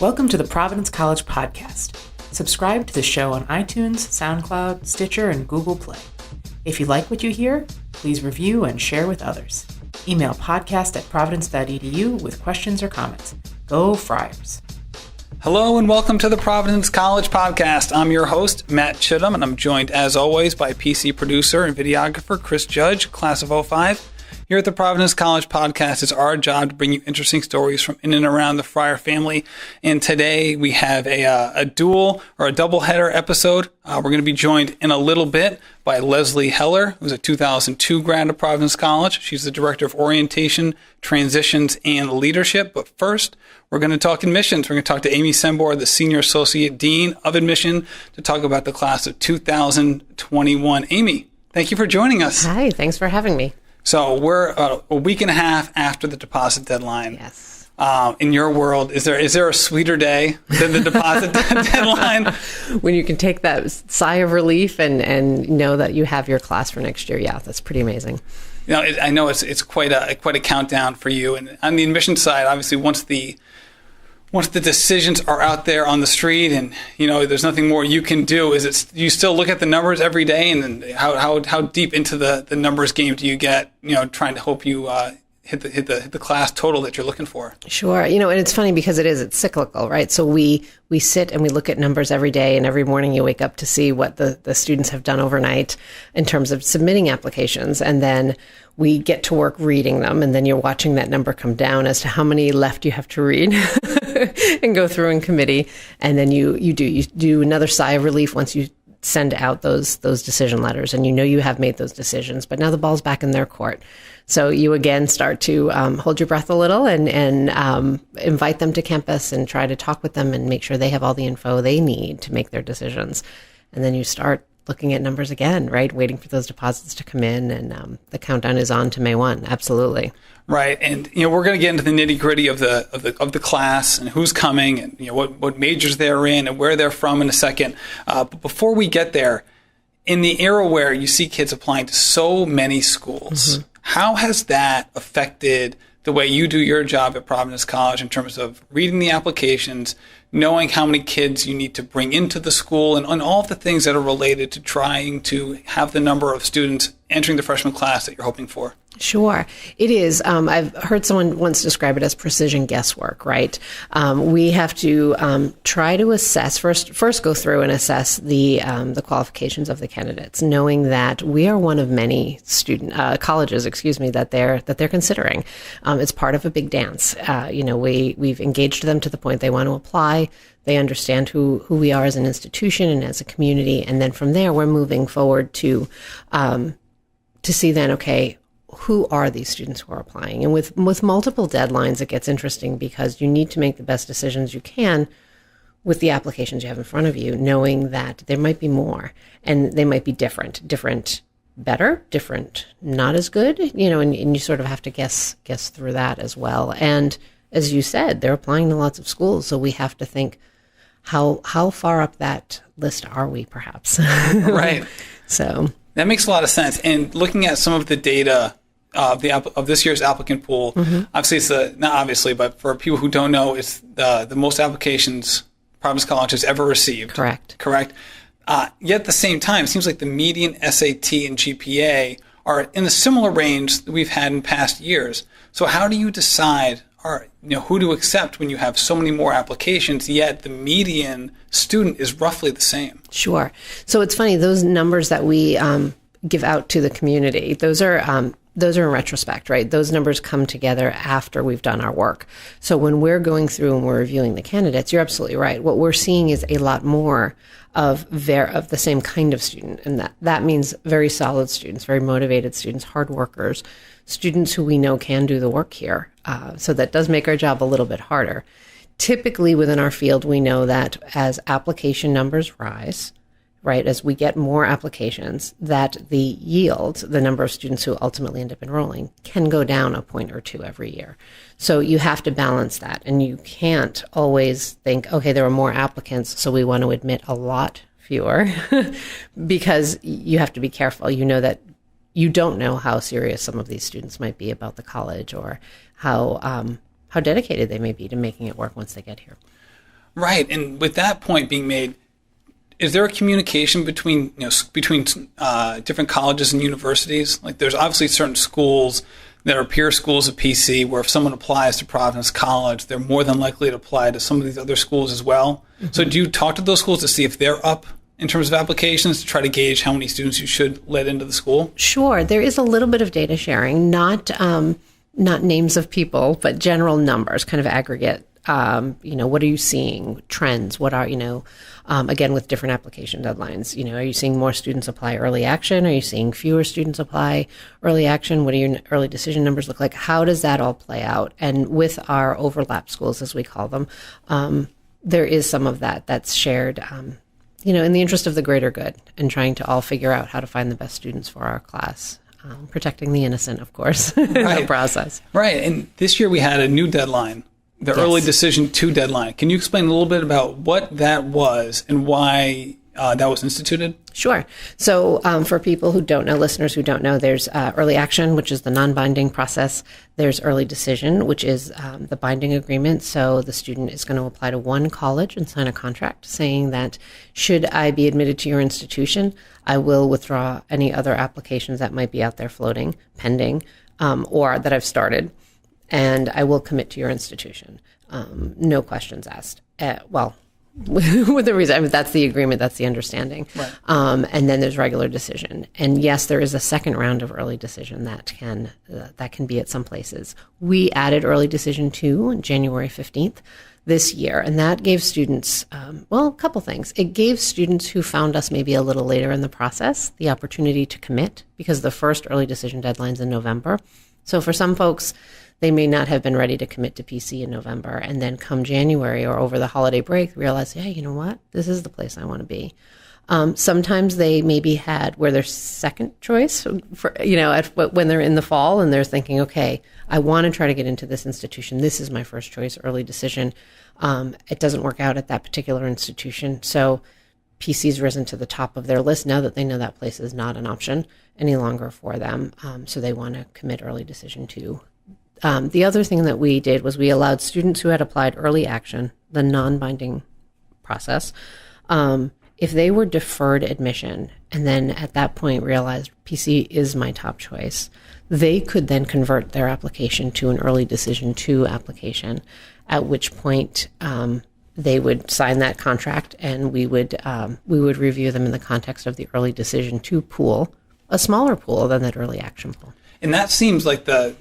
Welcome to the Providence College Podcast. Subscribe to the show on iTunes, SoundCloud, Stitcher, and Google Play. If you like what you hear, please review and share with others. Email podcast@providence.edu with questions or comments. Go Friars! Hello and welcome to the Providence College Podcast. I'm your host, Matt Chittum, and I'm joined as always by PC producer and videographer Chris Judge, class of 05. Here at the Providence College Podcast, it's our job to bring you interesting stories from in and around the Friar family. And today we have a dual or a double-header episode. We're going to be joined in a little bit by Leslie Heller, who's a 2002 grad of Providence College. She's the Director of Orientation, Transitions, and Leadership. But first, we're going to talk admissions. We're going to talk to Amy Cembor, the Senior Associate Dean of Admission, to talk about the class of 2021. Amy, thank you for joining us. Hi, thanks for having me. So we're a week and a half after the deposit deadline. Yes. In your world, is there a sweeter day than the deposit deadline? When you can take that sigh of relief and know that you have your class for next year. Yeah, that's pretty amazing. You know, I know it's quite a countdown for you. And on the admission side, obviously, once the decisions are out there on the street, and you know there's nothing more you can do. You still look at the numbers every day, and then how deep into the numbers game do you get? You know, trying to hope you hit the class total that you're looking for. Sure. You know, and it's funny because it's cyclical, right? So we sit and we look at numbers every day, and every morning you wake up to see what the students have done overnight in terms of submitting applications, and then we get to work reading them, and then you're watching that number come down as to how many left you have to read and go through in committee. And then you do another sigh of relief once you send out those decision letters, and you know you have made those decisions, but now the ball's back in their court. So you again start to hold your breath a little and invite them to campus and try to talk with them and make sure they have all the info they need to make their decisions. And then you start looking at numbers again, right? Waiting for those deposits to come in, and the countdown is on to May 1. Absolutely. Right. And, you know, we're going to get into the nitty gritty of the class and who's coming and, you know, what majors they're in and where they're from in a second. But before we get there, in the era where you see kids applying to so many schools, how has that affected the way you do your job at Providence College in terms of reading the applications, knowing how many kids you need to bring into the school, and on all of the things that are related to trying to have the number of students entering the freshman class that you're hoping for? Sure. It is. I've heard someone once describe it as precision guesswork, right? We have to try to assess, first go through and assess the qualifications of the candidates, knowing that we are one of many colleges, that they're considering. It's part of a big dance. We've engaged them to the point they want to apply. They understand who we are as an institution and as a community. And then from there, we're moving forward to see then, okay, who are these students who are applying? And with multiple deadlines, it gets interesting because you need to make the best decisions you can with the applications you have in front of you, knowing that there might be more and they might be different better, different, not as good, you know, and you sort of have to guess through that as well. And as you said, they're applying to lots of schools. So we have to think, how far up that list are we perhaps? Right. So that makes a lot of sense. And looking at some of the data of this year's applicant pool, obviously not obviously, but for people who don't know, it's the most applications Providence College has ever received. Correct. Yet at the same time, it seems like the median SAT and GPA are in a similar range that we've had in past years. So how do you decide who to accept when you have so many more applications, yet the median student is roughly the same? Sure. So it's funny, those numbers that we give out to the community, those are in retrospect, right? Those numbers come together after we've done our work. So when we're going through and we're reviewing the candidates, you're absolutely right. What we're seeing is a lot more of the same kind of student. And that means very solid students, very motivated students, hard workers, students who we know can do the work here. So that does make our job a little bit harder. Typically within our field, we know that as application numbers rise, right, as we get more applications, that the yield, the number of students who ultimately end up enrolling, can go down a point or two every year. So you have to balance that. And you can't always think, okay, there are more applicants, so we want to admit a lot fewer, because you have to be careful. You know that you don't know how serious some of these students might be about the college, or how dedicated they may be to making it work once they get here. Right. And with that point being made, is there a communication between different colleges and universities? Like, there's obviously certain schools that are peer schools of PC where if someone applies to Providence College, they're more than likely to apply to some of these other schools as well. Mm-hmm. So do you talk to those schools to see if they're up in terms of applications to try to gauge how many students you should let into the school? Sure. There is a little bit of data sharing, not names of people, but general numbers, kind of aggregate. What are you seeing? Trends? What are, again, with different application deadlines, are you seeing more students apply early action? Are you seeing fewer students apply early action? What do your early decision numbers look like? How does that all play out? And with our overlap schools, as we call them, there is some of that's shared, in the interest of the greater good and trying to all figure out how to find the best students for our class. Protecting the innocent, of course, in the process. Right. And this year we had a new deadline. The early decision 2 deadline. Can you explain a little bit about what that was and why that was instituted? Sure. So for people who don't know, listeners who don't know, there's early action, which is the non-binding process. There's early decision, which is the binding agreement. So the student is going to apply to one college and sign a contract saying that should I be admitted to your institution, I will withdraw any other applications that might be out there floating, pending, or that I've started. And I will commit to your institution. No questions asked. With the reason, that's the agreement, that's the understanding. Right. And then there's regular decision. And yes, there is a second round of early decision that can be at some places. We added early decision 2 on January 15th this year, and that gave students, a couple things. It gave students who found us maybe a little later in the process the opportunity to commit, because the first early decision deadline's in November. So for some folks, they may not have been ready to commit to PC in November, and then come January or over the holiday break, realize, yeah, you know what? This is the place I want to be. Sometimes they maybe had where their second choice, when they're in the fall and they're thinking, okay, I want to try to get into this institution. This is my first choice, early decision. It doesn't work out at that particular institution. So PC's risen to the top of their list now that they know that place is not an option any longer for them. So they want to commit early decision to. The other thing that we did was we allowed students who had applied early action, the non-binding process, if they were deferred admission and then at that point realized PC is my top choice, they could then convert their application to an early decision 2 application, at which point they would sign that contract and we would review them in the context of the early decision 2 pool, a smaller pool than that early action pool. And that seems like the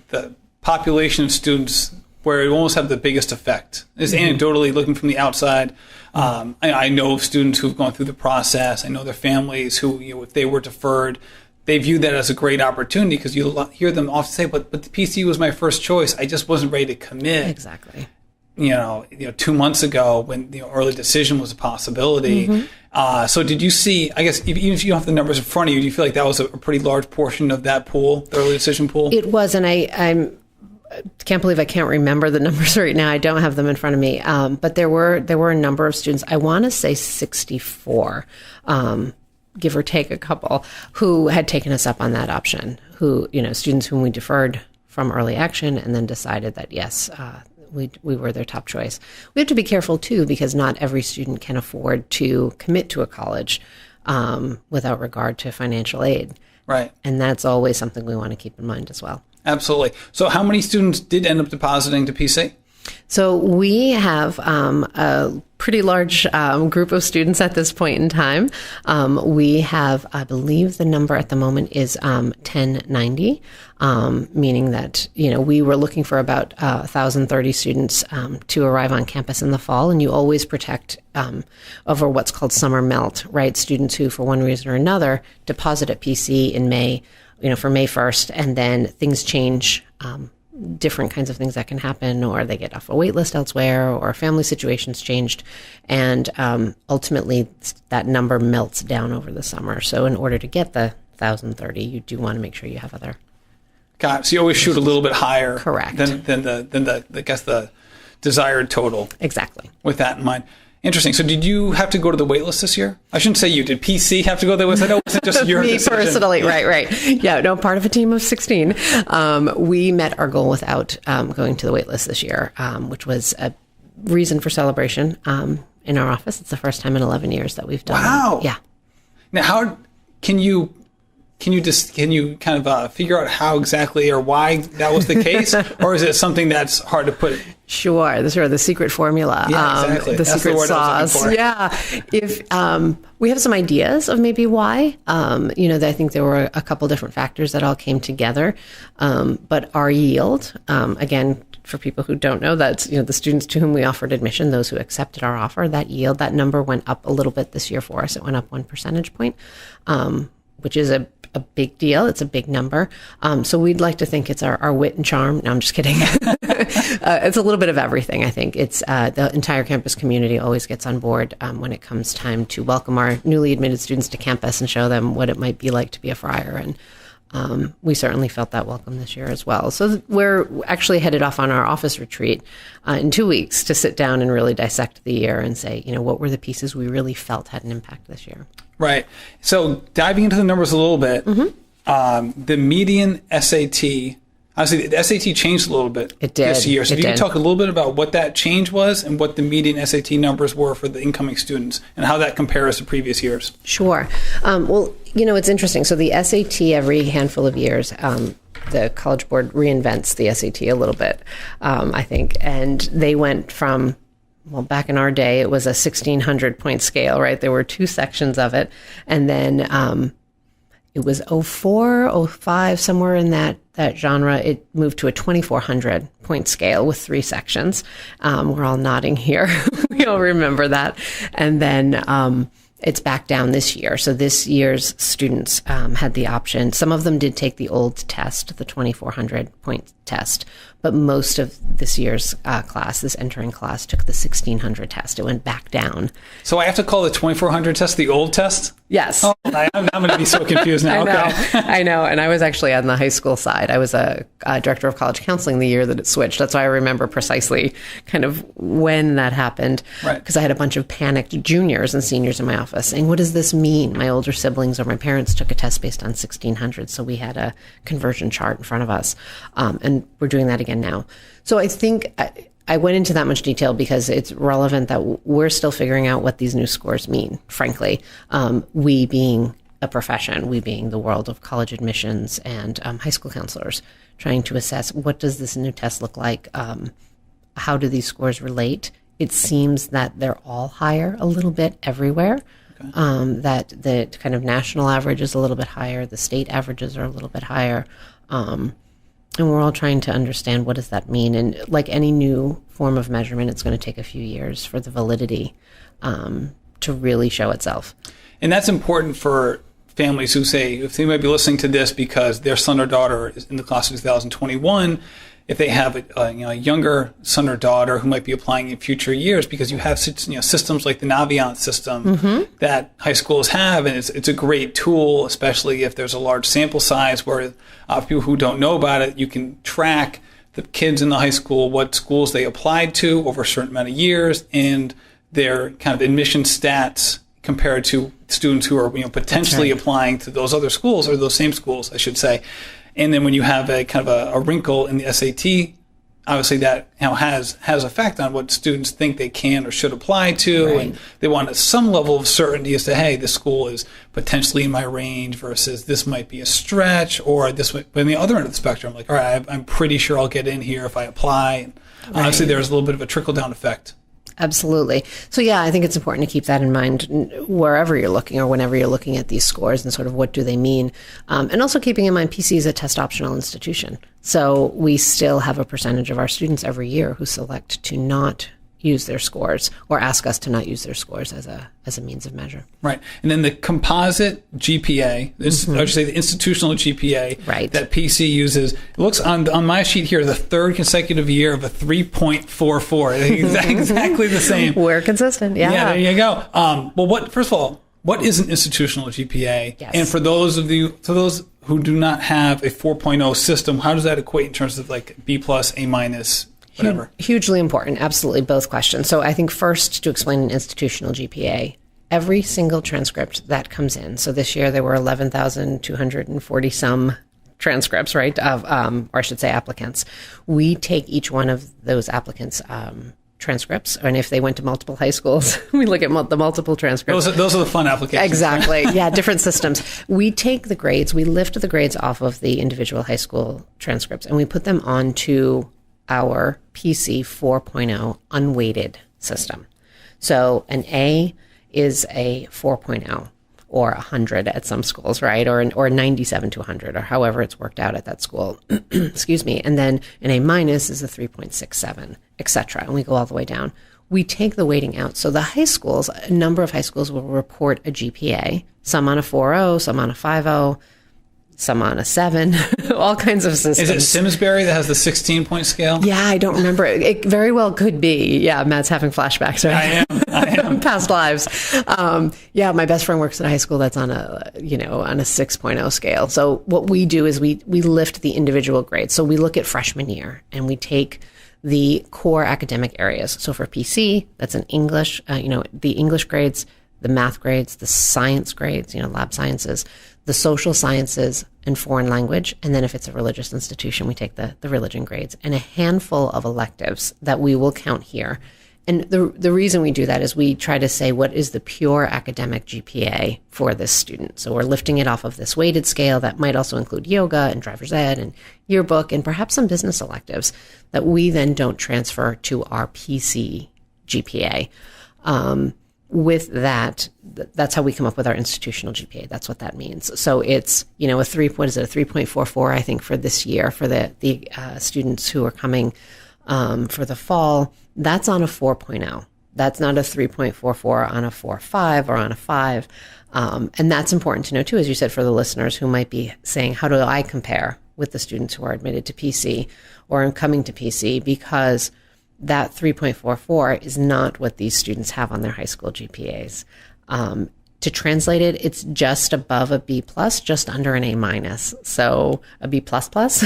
population of students where it almost have the biggest effect. Is anecdotally looking from the outside. I know of students who've gone through the process. I know their families who, if they were deferred, they view that as a great opportunity, because you'll hear them often say, but the PC was my first choice. I just wasn't ready to commit. Exactly. 2 months ago when the early decision was a possibility. So did you see, I guess, even if you don't have the numbers in front of you, do you feel like that was a pretty large portion of that pool, the early decision pool? It was, and I can't believe I can't remember the numbers right now. I don't have them in front of me. But there were a number of students, I want to say 64, give or take a couple, who had taken us up on that option, who, students whom we deferred from early action and then decided that, yes, we were their top choice. We have to be careful, too, because not every student can afford to commit to a college without regard to financial aid. Right. And that's always something we want to keep in mind as well. Absolutely. So how many students did end up depositing to PC? So we have a pretty large group of students at this point in time. We have, I believe the number at the moment is 1090, meaning that, we were looking for about 1,030 students to arrive on campus in the fall. And you always protect over what's called summer melt, right? Students who, for one reason or another, deposit at PC in May, for May 1st, and then things change, different kinds of things that can happen, or they get off a wait list elsewhere, or family situations changed, and ultimately that number melts down over the summer. So in order to get the 1,030, you do want to make sure you have other. Got it. So you always shoot a little bit higher. Correct. Than the desired total. Exactly. With that in mind. Interesting. So did you have to go to the wait list this year? I shouldn't say you. Did PC have to go to the wait list? I know it wasn't just your Me decision. personally. Yeah. Right. Yeah, no, part of a team of 16. We met our goal without going to the wait list this year, which was reason for celebration in our office. It's the first time in 11 years that we've done Wow. that. Yeah. Now, how can you kind of figure out how exactly or why that was the case, or is it something that's hard to put? Sure, the secret formula, Yeah, exactly. the That's secret the word I was sauce. looking for. Yeah, if we have some ideas of maybe why, I think there were a couple different factors that all came together, but our yield, again, for people who don't know, that's the students to whom we offered admission, those who accepted our offer, that yield, that number went up a little bit this year for us. It went up 1 percentage point, which is a big deal. It's a big number. So we'd like to think it's our wit and charm. No, I'm just kidding. It's a little bit of everything, I think. It's the entire campus community always gets on board when it comes time to welcome our newly admitted students to campus and show them what it might be like to be a friar. And we certainly felt that welcome this year as well. So we're actually headed off on our office retreat in 2 weeks to sit down and really dissect the year and say, what were the pieces we really felt had an impact this year. Right. So diving into the numbers a little bit, the median SAT, obviously the SAT changed a little bit this year. So if you can talk a little bit about what that change was and what the median SAT numbers were for the incoming students and how that compares to previous years. Sure. Well, it's interesting. So the SAT, every handful of years, the College Board reinvents the SAT a little bit, I think. And they went from, well, back in our day, it was a 1,600 point scale, right? There were 2 sections of it. And then it was 04, 05, somewhere in that genre. It moved to a 2,400 point scale with 3 sections. We're all nodding here. We all remember that. And then it's back down this year. So this year's students had the option. Some of them did take the old test, the 2,400 point test, but most of this year's class, this entering class, took the 1,600 test. It went back down. So I have to call the 2,400 test the old test? Yes. Oh, I'm going to be so confused now. I know. And I was actually on the high school side. I was a director of college counseling the year that it switched. That's why I remember precisely kind of when that happened. Right. Because I had a bunch of panicked juniors and seniors in my office saying, what does this mean? My older siblings or my parents took a test based on 1,600. So we had a conversion chart in front of us. And we're doing that again now. So I think I went into that much detail because it's relevant that we're still figuring out what these new scores mean, frankly. We being a profession, we being the world of college admissions and high school counselors, trying to assess what does this new test look like? How do these scores relate? It seems that they're all higher a little bit everywhere. Okay. That the kind of national average is a little bit higher. The state averages are a little bit higher. And we're all trying to understand what does that mean. And like any new form of measurement, it's going to take a few years for the validity to really show itself. And that's important for families who say, if they might be listening to this because their son or daughter is in the class of 2021, if they have a younger son or daughter who might be applying in future years, because you have systems like the Naviance system that high schools have, and it's a great tool, especially if there's a large sample size where people who don't know about it, you can track the kids in the high school, what schools they applied to over a certain amount of years, and their kind of admission stats compared to students who are potentially applying to those other schools, or those same schools, I should say. And then when you have a kind of a wrinkle in the SAT, obviously that has effect on what students think they can or should apply to, right. And they want some level of certainty as to, hey, this school is potentially in my range versus this might be a stretch, or this might be on the other end of the spectrum. Like, all right, I'm pretty sure I'll get in here if I apply. And obviously, there's a little bit of a trickle down effect. Absolutely. So, yeah, I think it's important to keep that in mind wherever you're looking or whenever you're looking at these scores and sort of what do they mean. And also keeping in mind PC is a test optional institution. So we still have a percentage of our students every year who select to not use their scores or ask us to not use their scores as a means of measure. Right. And then the composite GPA, I should say the institutional GPA that PC uses, it looks on my sheet here, the third consecutive year of a 3.44. Exactly the same. We're consistent. Yeah. Yeah, there you go. Well, first of all, what is an institutional GPA? Yes. And for those who do not have a 4.0 system, how does that equate in terms of like B+, A-, whatever? Hugely important. Absolutely. Both questions. So I think first to explain an institutional GPA, every single transcript that comes in. So this year there were 11,240 some transcripts, right? Or I should say applicants. We take each one of those applicants transcripts. And if they went to multiple high schools, we look at the multiple transcripts. Those are the fun applications. Exactly. Yeah, different systems. We take the grades, we lift the grades off of the individual high school transcripts, and we put them onto our PC 4.0 unweighted system. So an A is a 4.0 or 100 at some schools, right? Or 97 to 100, or however it's worked out at that school. Excuse me. And then an A minus is a 3.67, et cetera. And we go all the way down. We take the weighting out. So the high schools, a number of high schools will report a GPA, some on a 4.0, some on a 5.0, some on a 7, all kinds of systems. Is it Simsbury that has the 16-point scale? Yeah, I don't remember. It very well could be. Yeah, Matt's having flashbacks, right? I am. Past lives. Yeah, my best friend works at a high school that's on a 6.0 scale. So what we do is we lift the individual grades. So we look at freshman year and we take the core academic areas. So for PC, that's in English, the English grades, the math grades, the science grades, lab sciences, the social sciences, and foreign language. And then if it's a religious institution, we take the religion grades and a handful of electives that we will count here. And the reason we do that is we try to say what is the pure academic GPA for this student. So we're lifting it off of this weighted scale that might also include yoga and driver's ed and yearbook and perhaps some business electives that we then don't transfer to our PC GPA. With that, that's how we come up with our institutional GPA. That's what that means. So it's, a 3.44, I think, for this year for the students who are coming for the fall. That's on a 4.0. That's not a 3.44 on a 4.5 or on a 5. And that's important to know, too, as you said, for the listeners who might be saying, how do I compare with the students who are admitted to PC or are coming to PC? Because that 3.44 is not what these students have on their high school GPAs. To translate it, it's just above a B plus, just under an A minus. So a B plus plus.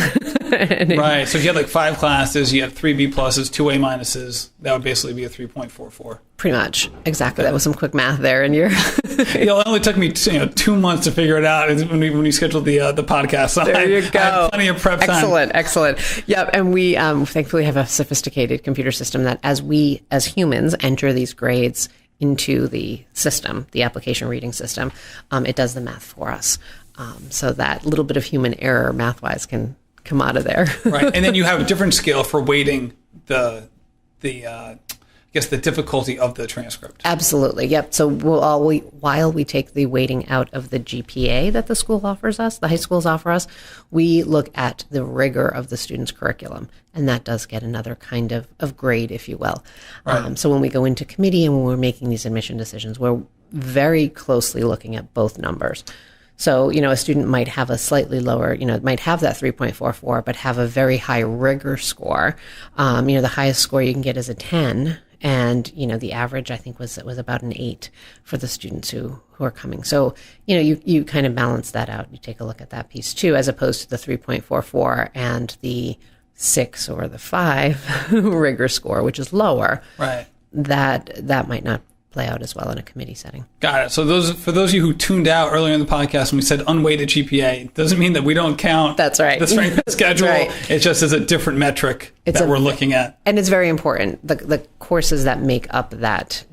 Right. So if you had like 5 classes, you have 3 B pluses, 2 A minuses, that would basically be a 3.44. Pretty much. Exactly. That was some quick math there. And you're it only took me 2 months to figure it out when we scheduled the podcast. So there you go. I had plenty of prep time. Excellent. Yep. And we thankfully have a sophisticated computer system that as we, as humans, enter these grades into the system, the application reading system, it does the math for us. So that little bit of human error math-wise can come out of there. Right. And then you have a different scale for weighting the difficulty of the transcript. Absolutely. Yep. So while we take the weighting out of the GPA that the school offers us, the high schools offer us, we look at the rigor of the student's curriculum. And that does get another kind of grade, if you will. Right. So when we go into committee and when we're making these admission decisions, we're very closely looking at both numbers. So, a student might have a slightly lower, might have that 3.44, but have a very high rigor score. The highest score you can get is a 10. And, the average, I think, was about an 8 for the students who are coming. So, you kind of balance that out. You take a look at that piece, too, as opposed to the 3.44 and the 6 or the 5 rigor score, which is lower. Right. That might not play out as well in a committee setting. Got it. So for those of you who tuned out earlier in the podcast when we said unweighted GPA, it doesn't mean that we don't count That's right. the strength of schedule. Right. It just is a different metric we're looking at. And it's very important. The courses that make up that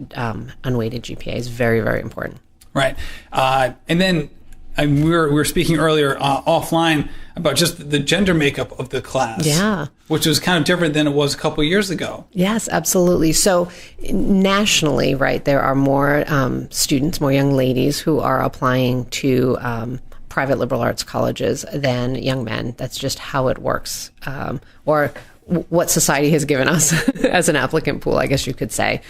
unweighted GPA is very, very important. Right. And then we were speaking earlier offline about just the gender makeup of the class. Yeah. Which was kind of different than it was a couple of years ago. Yes, absolutely. So nationally, right, there are more students, more young ladies who are applying to private liberal arts colleges than young men. That's just how it works, or what society has given us as an applicant pool, I guess you could say.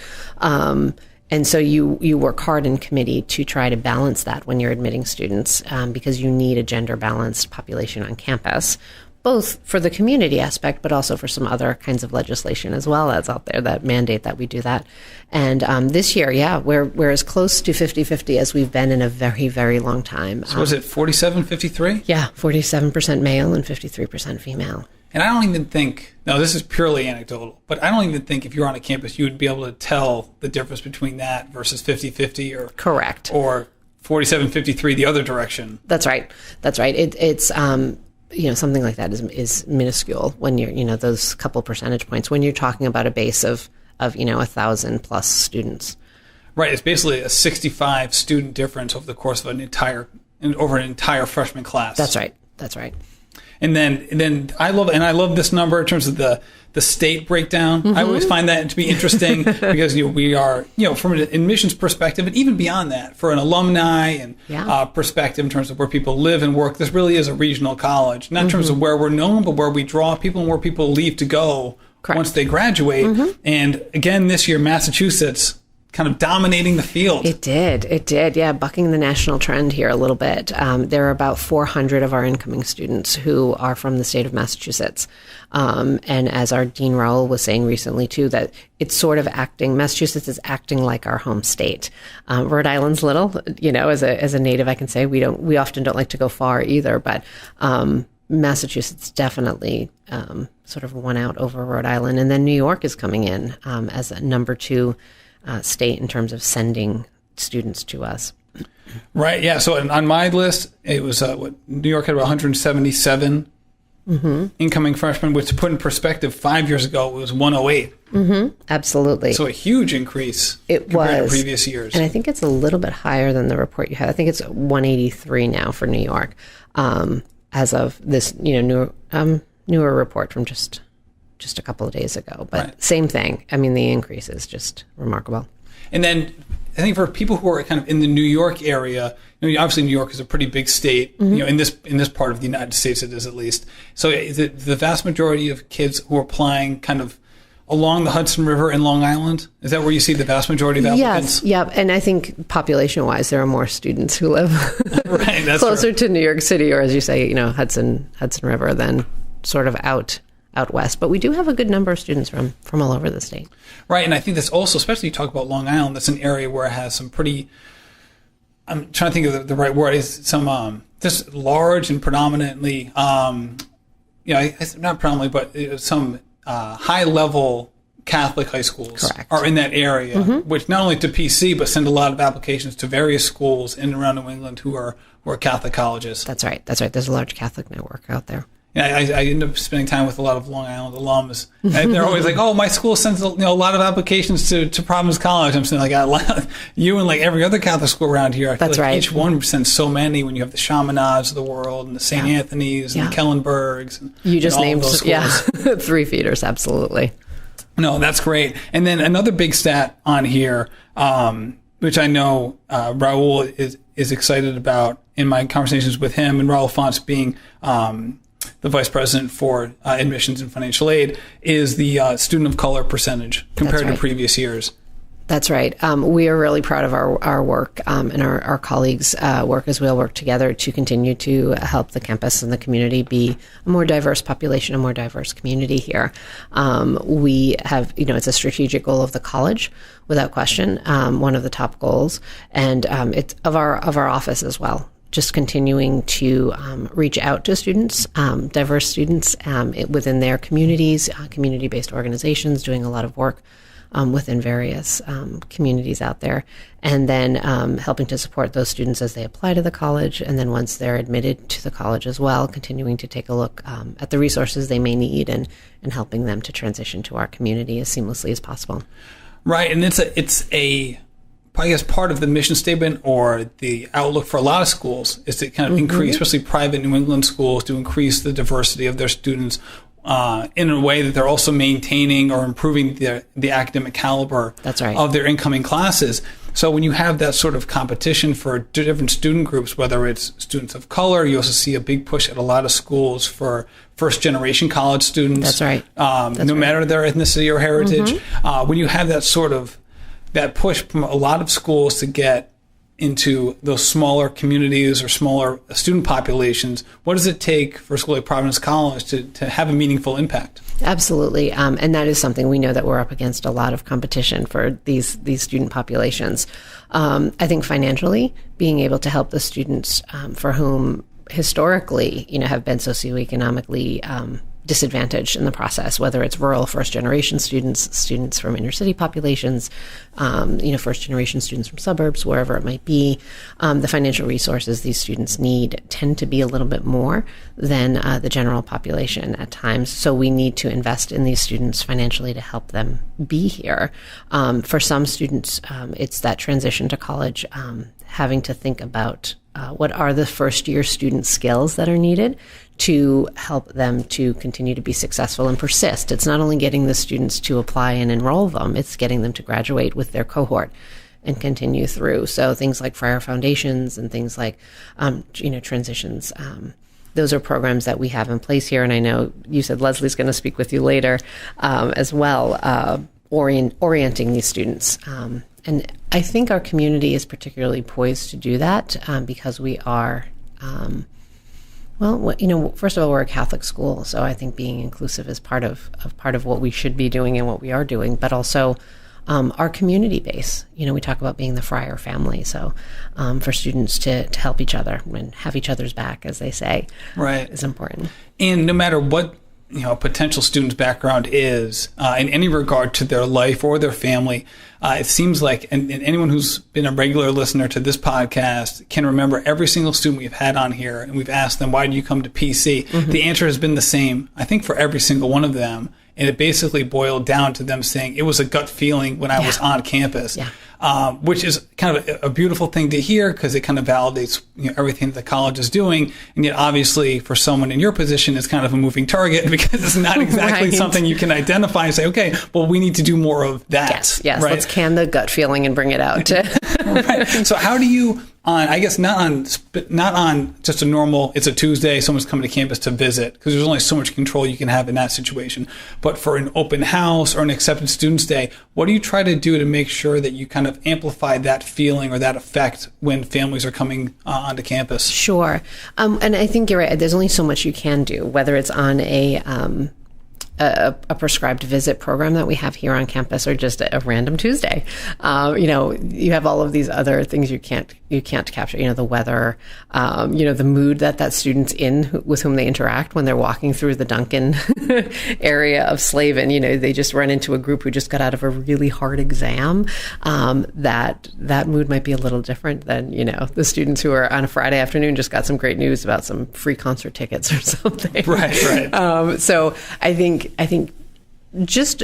And so you work hard in committee to try to balance that when you're admitting students, because you need a gender-balanced population on campus, both for the community aspect, but also for some other kinds of legislation as well as out there that mandate that we do that. And this year, we're as close to 50-50 as we've been in a very, very long time. So was it 47-53? Yeah, 47% male and 53% female. And I don't even think, now this is purely anecdotal, but I don't even think if you're on a campus, you would be able to tell the difference between that versus 50-50 or correct, or 47-53 the other direction. That's right. It's something like that is minuscule when you're, those couple percentage points when you're talking about a base of of 1,000 plus students. Right. It's basically a 65 student difference over the course of an entire freshman class. That's right. That's right. And then I love this number in terms of the state breakdown. I always find that to be interesting because we are, from an admissions perspective, and even beyond that, for an alumni and perspective in terms of where people live and work, this really is a regional college. Not in terms of where we're known, but where we draw people and where people leave to go once they graduate. And again, this year, Massachusetts kind of dominating the field. It did. Yeah, bucking the national trend here a little bit. There are about 400 of our incoming students who are from the state of Massachusetts. And as our Dean Raul was saying recently, too, that it's sort of Massachusetts is acting like our home state. Rhode Island's little, as a native, I can say we often don't like to go far either, but Massachusetts definitely sort of won out over Rhode Island. And then New York is coming in as a number 2 state in terms of sending students to us. Right. Yeah. So on my list, it was New York had about 177 incoming freshmen, which to put in perspective, 5 years ago it was 108. Absolutely. So a huge increase compared to previous years. And I think it's a little bit higher than the report you had. I think it's 183 now for New York, as of this newer report from just a couple of days ago. But Same thing. I mean, the increase is just remarkable. And then I think for people who are kind of in the New York area, obviously New York is a pretty big state, in this part of the United States it is at least. So the vast majority of kids who are applying kind of along the Hudson River in Long Island, is that where you see the vast majority of applicants? Yes, yeah. And I think population-wise, there are more students who live closer to New York City, or as you say, Hudson River than sort of out west. But we do have a good number of students from all over the state. Right, and I think that's also, especially you talk about Long Island, that's an area where it has some pretty, I'm trying to think of the right word, is some just large and predominantly, not predominantly, but some high-level Catholic high schools are in that area, which not only to PC, but send a lot of applications to various schools in and around New England who are Catholic colleges. That's right. There's a large Catholic network out there. Yeah, I end up spending time with a lot of Long Island alums. And they're always like, "Oh, my school sends a lot of applications to Providence College." I'm saying, like, you and like every other Catholic school around here. I feel like each one sends so many. When you have the Chaminads of the world and the St. Anthony's and the Kellenbergs, and you just and all named those schools. 3 feeders, absolutely. No, that's great. And then another big stat on here, which I know Raul is excited about in my conversations with him, and Raul Font being the vice president for admissions and financial aid, is the student of color percentage compared to previous years. That's right. We are really proud of our work and our colleagues' work as we all work together to continue to help the campus and the community be a more diverse population, a more diverse community here. We have, it's a strategic goal of the college, without question, one of the top goals, and it's of our office as well. Just continuing to reach out to students, diverse students within their communities, community-based organizations, doing a lot of work within various communities out there, and then helping to support those students as they apply to the college, and then once they're admitted to the college as well, continuing to take a look at the resources they may need and helping them to transition to our community as seamlessly as possible. Right, and it's I guess part of the mission statement or the outlook for a lot of schools is to kind of increase, especially private New England schools, to increase the diversity of their students in a way that they're also maintaining or improving the academic caliber of their incoming classes. So when you have that sort of competition for different student groups, whether it's students of color, you also see a big push at a lot of schools for first-generation college students. That's right. No matter their ethnicity or heritage. When you have that push from a lot of schools to get into those smaller communities or smaller student populations, what does it take for a school like Providence College to have a meaningful impact? Absolutely. And that is something we know that we're up against a lot of competition for these student populations. I think financially, being able to help the students for whom historically, have been socioeconomically disadvantaged in the process, whether it's rural first-generation students, students from inner-city populations, first-generation students from suburbs, wherever it might be. The financial resources these students need tend to be a little bit more than the general population at times. So we need to invest in these students financially to help them be here. For some students, it's that transition to college, having to think about what are the first-year student skills that are needed to help them to continue to be successful and persist. It's not only getting the students to apply and enroll them, it's getting them to graduate with their cohort and continue through. So things like Friar Foundations and things like, transitions. Those are programs that we have in place here. And I know you said Leslie's going to speak with you later as well, orienting these students. And I think our community is particularly poised to do that because we are, first of all, we're a Catholic school, so I think being inclusive is part of what we should be doing and what we are doing, but also our community base. We talk about being the friar family, so for students to help each other and have each other's back, as they say, right, is important. And no matter what a potential student's background is in any regard to their life or their family, it seems like, and anyone who's been a regular listener to this podcast can remember every single student we've had on here, and we've asked them, why do you come to PC? Mm-hmm. The answer has been the same, I think, for every single one of them. And it basically boiled down to them saying it was a gut feeling when I was on campus, which is kind of a beautiful thing to hear because it kind of validates everything that the college is doing. And yet, obviously, for someone in your position, it's kind of a moving target because it's not exactly something you can identify and say, okay, well, we need to do more of that. Yes, right? Let's can the gut feeling and bring it out. Right. So how do you... I guess not on just a normal, it's a Tuesday, someone's coming to campus to visit, because there's only so much control you can have in that situation. But for an open house or an accepted students day, what do you try to do to make sure that you kind of amplify that feeling or that effect when families are coming onto campus? Sure. And I think you're right. There's only so much you can do, whether it's on a prescribed visit program that we have here on campus or just a random Tuesday. You have all of these other things you can't capture, the weather, the mood that student's in with whom they interact when they're walking through the Duncan area of Slavin. They just run into a group who just got out of a really hard exam. That mood might be a little different than, the students who are on a Friday afternoon just got some great news about some free concert tickets or something. Right. So I think just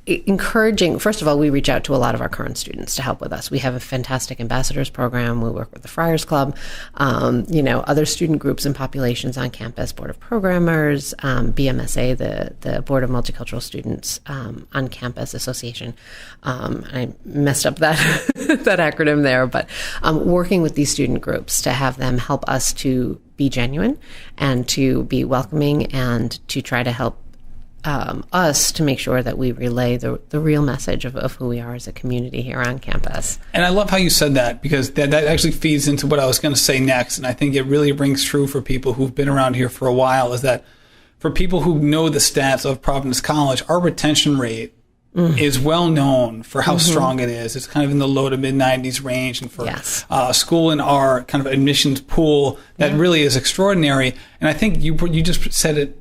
encouraging, first of all, we reach out to a lot of our current students to help with us. We have a fantastic ambassadors program. We work with the Friars Club, other student groups and populations on campus, Board of Programmers, BMSA, the Board of Multicultural Students on Campus Association. I messed up that that acronym there, but working with these student groups to have them help us to be genuine and to be welcoming and to try to help us to make sure that we relay the real message of who we are as a community here on campus. And I love how you said that, because that actually feeds into what I was going to say next. And I think it really rings true for people who've been around here for a while, is that for people who know the stats of Providence College, our retention rate is well known for how strong it is. It's kind of in the low to mid 90s range, and for a school in our kind of admissions pool, that really is extraordinary. And I think you just said it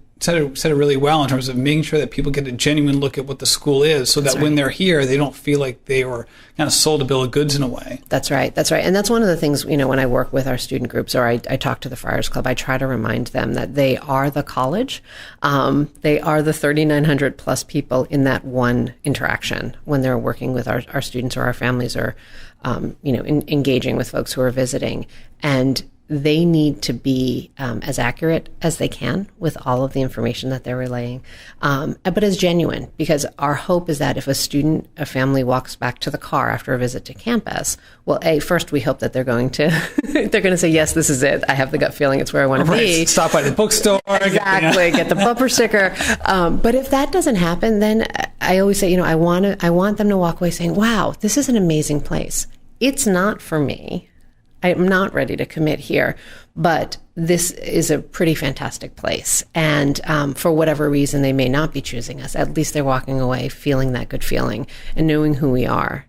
really well in terms of making sure that people get a genuine look at what the school is, so that when they're here, they don't feel like they were kind of sold a bill of goods in a way. That's right. And that's one of the things, when I work with our student groups or I talk to the Friars Club, I try to remind them that they are the college. They are the 3,900 plus people in that one interaction when they're working with our students or our families or, engaging with folks who are visiting. And they need to be as accurate as they can with all of the information that they're relaying, but as genuine, because our hope is that if a family walks back to the car after a visit to campus, well, first we hope that they're going to say, yes, this is it. I have the gut feeling it's where I want to be. Stop by the bookstore. Exactly. Get the bumper sticker. But if that doesn't happen, then I always say, I want them to walk away saying, wow, this is an amazing place. It's not for me. I'm not ready to commit here, but this is a pretty fantastic place. And for whatever reason, they may not be choosing us. At least they're walking away feeling that good feeling and knowing who we are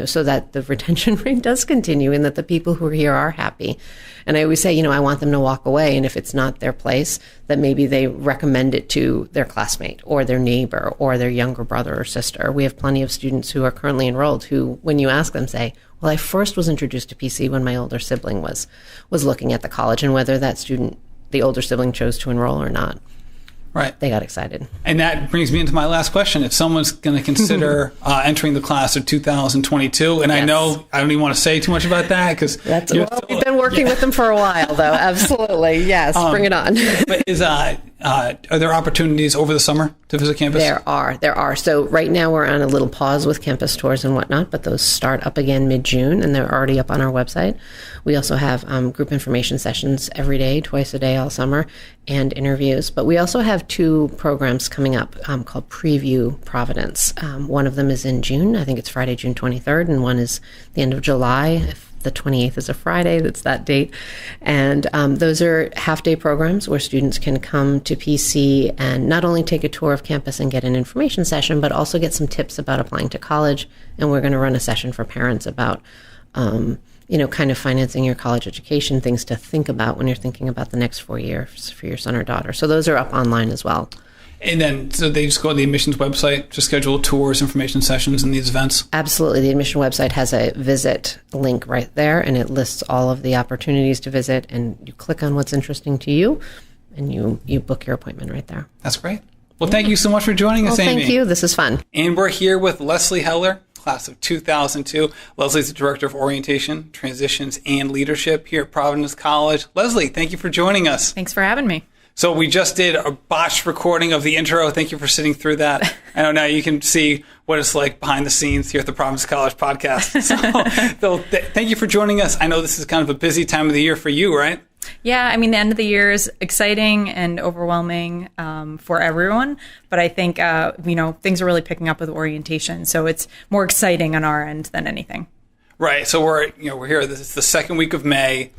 so that the retention rate does continue and that the people who are here are happy. And I always say, I want them to walk away. And if it's not their place, that maybe they recommend it to their classmate or their neighbor or their younger brother or sister. We have plenty of students who are currently enrolled who, when you ask them, say, well, I first was introduced to PC when my older sibling was looking at the college, and whether that student, the older sibling, chose to enroll or not. Right. They got excited. And that brings me into my last question. If someone's going to consider entering the class of 2022, and yes. I know I don't even want to say too much about that because we've been working with them for a while, though. Absolutely. Yes. Bring it on. But are there opportunities over the summer to visit campus? There are. So right now we're on a little pause with campus tours and whatnot, but those start up again mid-June, and they're already up on our website. We also have group information sessions every day, twice a day all summer, and interviews. But we also have 2 programs coming up called Preview Providence. One of them is in June. I think it's Friday, June 23rd, and one is the end of July. If the 28th is a Friday, that's that date. And those are half-day programs where students can come to PC and not only take a tour of campus and get an information session, but also get some tips about applying to college. And we're going to run a session for parents about kind of financing your college education, things to think about when you're thinking about the next 4 years for your son or daughter. So those are up online as well. And then, so they just go to the admissions website to schedule tours, information sessions, and these events? Absolutely. The admission website has a visit link right there, and it lists all of the opportunities to visit, and you click on what's interesting to you, and you book your appointment right there. That's great. Well, thank you so much for joining us, Amy. Thank you. This is fun. And we're here with Leslie Heller, class of 2002. Leslie's the Director of Orientation, Transitions, and Leadership here at Providence College. Leslie, thank you for joining us. Thanks for having me. So we just did a botched recording of the intro. Thank you for sitting through that. I know now you can see what it's like behind the scenes here at the Providence College Podcast. So thank you for joining us. I know this is kind of a busy time of the year for you, right? Yeah, I mean, the end of the year is exciting and overwhelming for everyone. But I think, things are really picking up with orientation. So it's more exciting on our end than anything. Right. So we're here. This is the second week of May.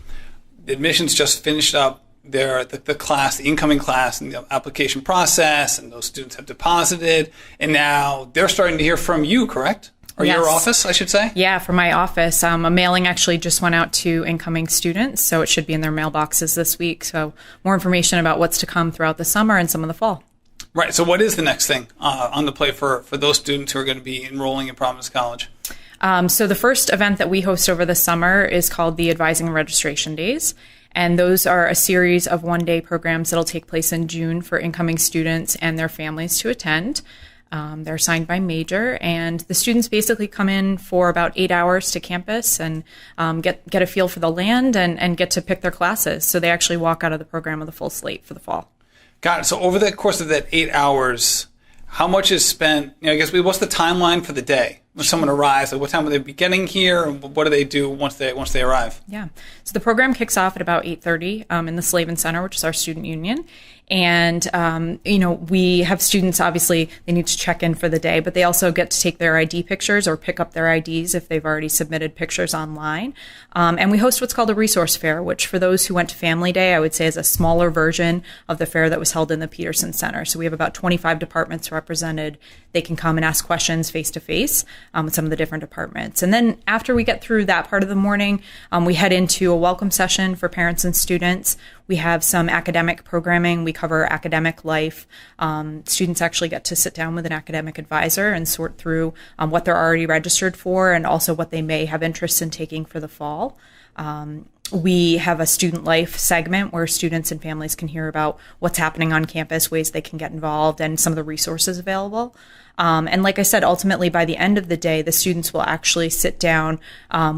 The admissions just finished up. The class, the incoming class, and the application process, and those students have deposited, and now they're starting to hear from you, correct? Or yes. Your office, I should say? Yeah, from my office. A mailing actually just went out to incoming students, so it should be in their mailboxes this week. So more information about what's to come throughout the summer and some of the fall. Right. So what is the next thing on the plate for those students who are going to be enrolling in Providence College? So the first event that we host over the summer is called the Advising and Registration Days. And those are a series of one-day programs that'll take place in June for incoming students and their families to attend. They're assigned by major, and the students basically come in for about 8 hours to campus and get a feel for the land and get to pick their classes. So they actually walk out of the program with a full slate for the fall. Got it. So over the course of that 8 hours, how much is spent? What's the timeline for the day? When someone arrives, what time will they be getting here? And what do they do once they arrive? Yeah. So the program kicks off at about 8:30 in the Slavin Center, which is our student union. And, we have students, obviously, they need to check in for the day, but they also get to take their ID pictures or pick up their IDs if they've already submitted pictures online. And we host what's called a resource fair, which for those who went to Family Day, I would say is a smaller version of the fair that was held in the Peterson Center. So we have about 25 departments represented. They can come and ask questions face-to-face with some of the different departments. And then after we get through that part of the morning, we head into a welcome session for parents and students. We have some academic programming. We cover academic life. Students actually get to sit down with an academic advisor and sort through what they're already registered for and also what they may have interest in taking for the fall. We have a student life segment where students and families can hear about what's happening on campus, ways they can get involved, and some of the resources available. And like I said, ultimately, by the end of the day, the students will actually sit down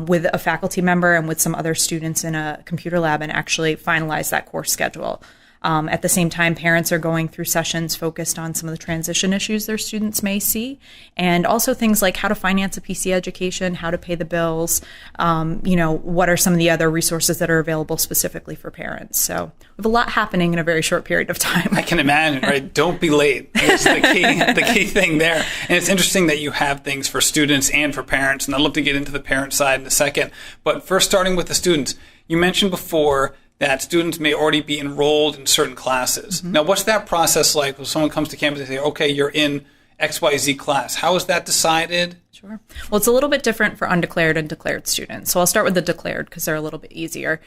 with a faculty member and with some other students in a computer lab and actually finalize that course schedule. At the same time, parents are going through sessions focused on some of the transition issues their students may see, and also things like how to finance a PC education, how to pay the bills, what are some of the other resources that are available specifically for parents. So we have a lot happening in a very short period of time. I can imagine, right? Don't be late. It's the key thing there. And it's interesting that you have things for students and for parents, and I'd love to get into the parent side in a second. But first, starting with the students, you mentioned before that students may already be enrolled in certain classes. Mm-hmm. Now, what's that process like when someone comes to campus and they say, okay, you're in XYZ class? How is that decided? Sure. Well, it's a little bit different for undeclared and declared students. So I'll start with the declared because they're a little bit easier.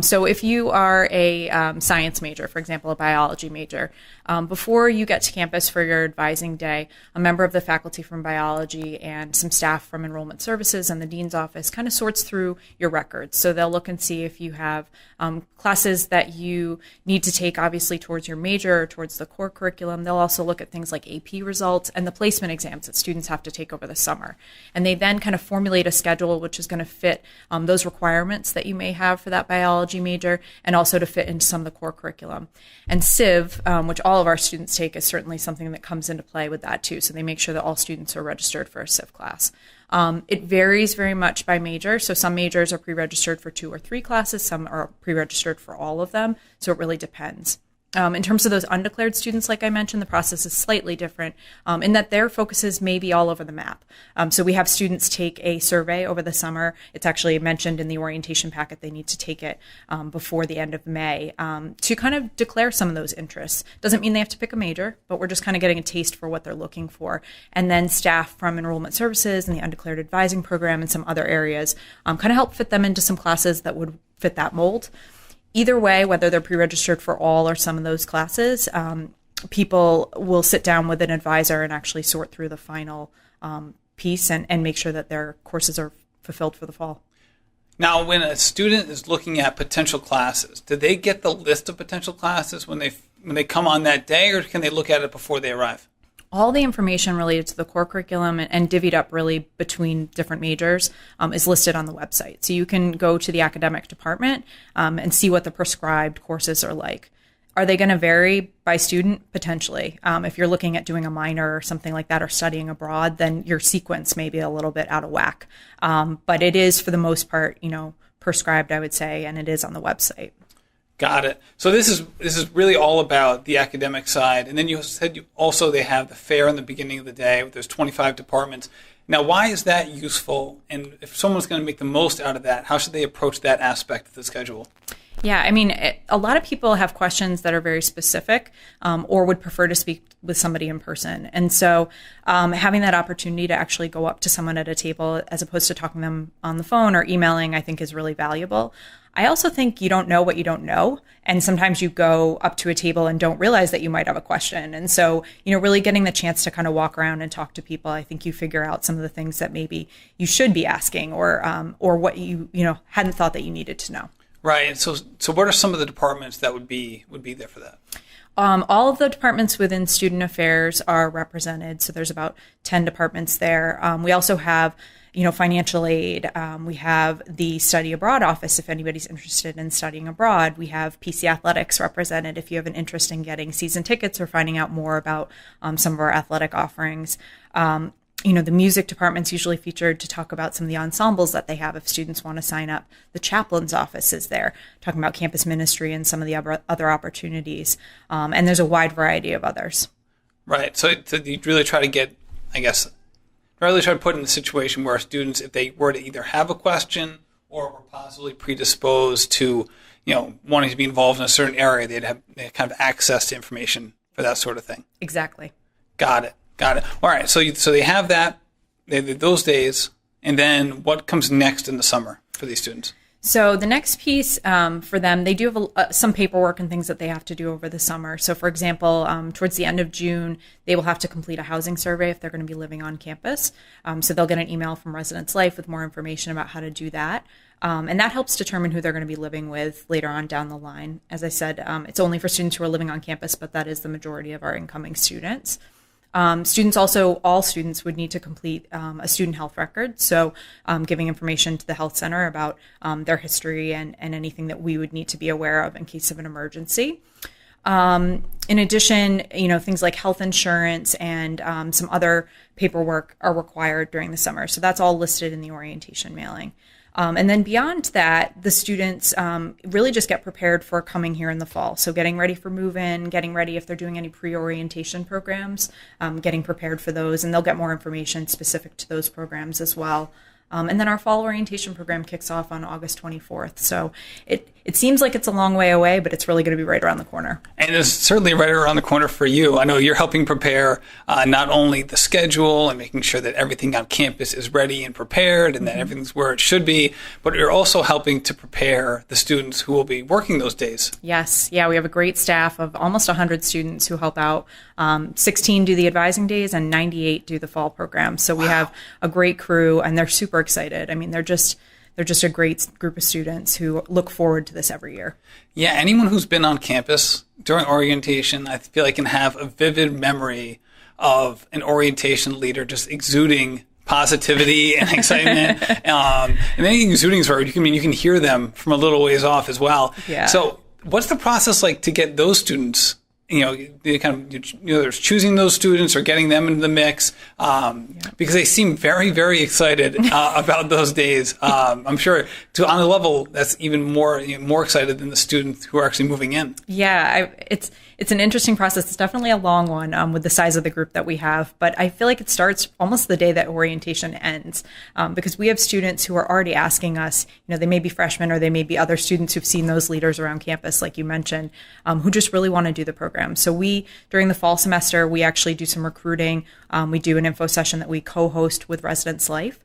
So if you are a science major, for example, a biology major, before you get to campus for your advising day, a member of the faculty from biology and some staff from enrollment services and the dean's office kind of sorts through your records. So they'll look and see if you have classes that you need to take, obviously, towards your major or towards the core curriculum. They'll also look at things like AP results and the placement exams that students have to take over the summer. And they then kind of formulate a schedule which is going to fit those requirements that you may have for that biology major and also to fit into some of the core curriculum. And Civ, which all of our students take, is certainly something that comes into play with that too. So they make sure that all students are registered for a Civ class. It varies very much by major. So some majors are pre-registered for 2 or 3 classes. Some are pre-registered for all of them. So it really depends. In terms of those undeclared students, like I mentioned, the process is slightly different in that their focuses may be all over the map. So we have students take a survey over the summer. It's actually mentioned in the orientation packet. They need to take it before the end of May to kind of declare some of those interests. Doesn't mean they have to pick a major, but we're just kind of getting a taste for what they're looking for. And then staff from enrollment services and the undeclared advising program and some other areas kind of help fit them into some classes that would fit that mold. Either way, whether they're pre-registered for all or some of those classes, people will sit down with an advisor and actually sort through the final piece and make sure that their courses are fulfilled for the fall. Now, when a student is looking at potential classes, do they get the list of potential classes when they come on that day, or can they look at it before they arrive? All the information related to the core curriculum and divvied up really between different majors is listed on the website. So you can go to the academic department and see what the prescribed courses are like. Are they going to vary by student? Potentially. If you're looking at doing a minor or something like that or studying abroad, then your sequence may be a little bit out of whack. But it is, for the most part, prescribed, I would say, and it is on the website. Got it. So this is really all about the academic side. And then you said they have the fair in the beginning of the day. There's 25 departments. Now, why is that useful? And if someone's going to make the most out of that, how should they approach that aspect of the schedule? Yeah, I mean, a lot of people have questions that are very specific or would prefer to speak with somebody in person. And so having that opportunity to actually go up to someone at a table as opposed to talking to them on the phone or emailing, I think is really valuable. I also think you don't know what you don't know. And sometimes you go up to a table and don't realize that you might have a question. And so, really getting the chance to kind of walk around and talk to people, I think you figure out some of the things that maybe you should be asking or what you hadn't thought that you needed to know. Right. And so what are some of the departments that would be there for that? All of the departments within student affairs are represented. So there's about 10 departments there. We also have financial aid. We have the study abroad office if anybody's interested in studying abroad. We have PC athletics represented if you have an interest in getting season tickets or finding out more about some of our athletic offerings. The music department's usually featured to talk about some of the ensembles that they have if students want to sign up. The chaplain's office is there, talking about campus ministry and some of the other opportunities. And there's a wide variety of others. Right. So you really try to get, really try to put in a situation where students, if they were to either have a question or were possibly predisposed to, wanting to be involved in a certain area, they'd have kind of access to information for that sort of thing. Exactly. Got it. All right. So they have that, those days, and then what comes next in the summer for these students? So the next piece for them, they do have some paperwork and things that they have to do over the summer. So for example, towards the end of June, they will have to complete a housing survey if they're going to be living on campus. So they'll get an email from Residence Life with more information about how to do that. And that helps determine who they're going to be living with later on down the line. As I said, it's only for students who are living on campus, but that is the majority of our incoming students. All students would need to complete a student health record, so giving information to the health center about their history and anything that we would need to be aware of in case of an emergency. In addition, things like health insurance and some other paperwork are required during the summer, so that's all listed in the orientation mailing. And then beyond that, the students really just get prepared for coming here in the fall. So getting ready for move-in, getting ready if they're doing any pre-orientation programs, getting prepared for those, and they'll get more information specific to those programs as well. And then our fall orientation program kicks off on August 24th. So it seems like it's a long way away, but it's really going to be right around the corner. And it's certainly right around the corner for you. I know you're helping prepare not only the schedule and making sure that everything on campus is ready and prepared and that everything's where it should be, but you're also helping to prepare the students who will be working those days. Yes. Yeah, we have a great staff of almost 100 students who help out. 16 do the advising days and 98 do the fall program. So we have a great crew, and they're super excited. I mean, they're just a great group of students who look forward to this every year. Yeah, anyone who's been on campus during orientation, I feel like can have a vivid memory of an orientation leader just exuding positivity and excitement. And anything exuding is word. You can hear them from a little ways off as well. Yeah. So what's the process like to get those students? There's choosing those students or getting them into the mix because they seem very, very excited about those days. I'm sure on a level that's even more excited than the students who are actually moving in. Yeah, it's an interesting process. It's definitely a long one with the size of the group that we have, but I feel like it starts almost the day that orientation ends because we have students who are already asking us, they may be freshmen or they may be other students who've seen those leaders around campus, like you mentioned, who just really want to do the program. So during the fall semester, we actually do some recruiting. We do an info session that we co-host with Residence Life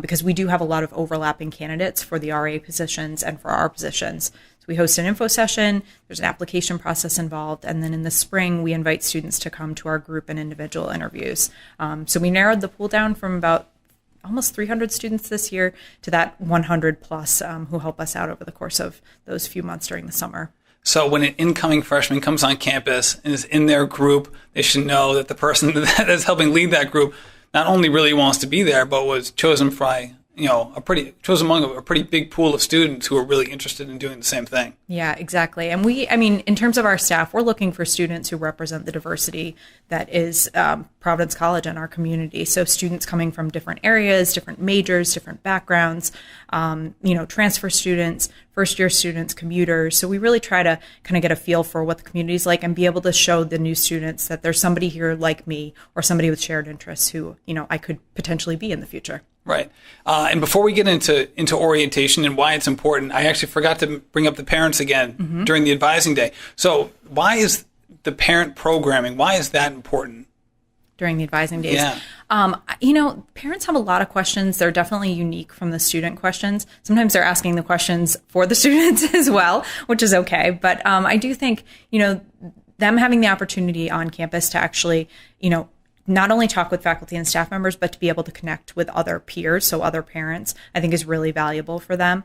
because we do have a lot of overlapping candidates for the RA positions and for our positions. So we host an info session, there's an application process involved, and then in the spring, we invite students to come to our group and individual interviews. So we narrowed the pool down from about almost 300 students this year to that 100 plus who help us out over the course of those few months during the summer. So when an incoming freshman comes on campus and is in their group, they should know that the person that is helping lead that group not only really wants to be there, but was chosen by chosen among a pretty big pool of students who are really interested in doing the same thing. Yeah, exactly. And in terms of our staff, we're looking for students who represent the diversity that is Providence College and our community. So students coming from different areas, different majors, different backgrounds, transfer students, first-year students, commuters. So we really try to kind of get a feel for what the community is like and be able to show the new students that there's somebody here like me or somebody with shared interests who, I could potentially be in the future. Right. And before we get into orientation and why it's important, I actually forgot to bring up the parents again during the advising day. So why is the parent programming, why is that important? During the advising days. Yeah. Parents have a lot of questions. They're definitely unique from the student questions. Sometimes they're asking the questions for the students as well, which is okay. But I do think, them having the opportunity on campus to actually, not only talk with faculty and staff members, but to be able to connect with other peers, so other parents, I think is really valuable for them.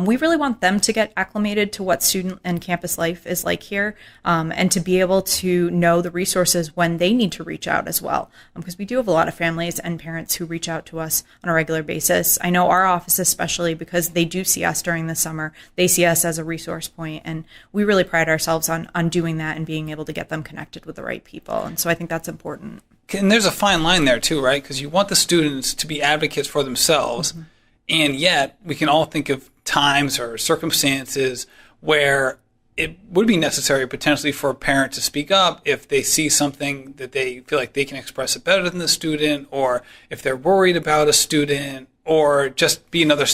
We really want them to get acclimated to what student and campus life is like here, and to be able to know the resources when they need to reach out as well. Because we do have a lot of families and parents who reach out to us on a regular basis. I know our office especially, because they do see us during the summer. They see us as a resource point, and we really pride ourselves on doing that and being able to get them connected with the right people. And so I think that's important. And there's a fine line there too, right? Because you want the students to be advocates for themselves, and yet we can all think of times or circumstances where it would be necessary potentially for a parent to speak up if they see something that they feel like they can express it better than the student, or if they're worried about a student, or just be another,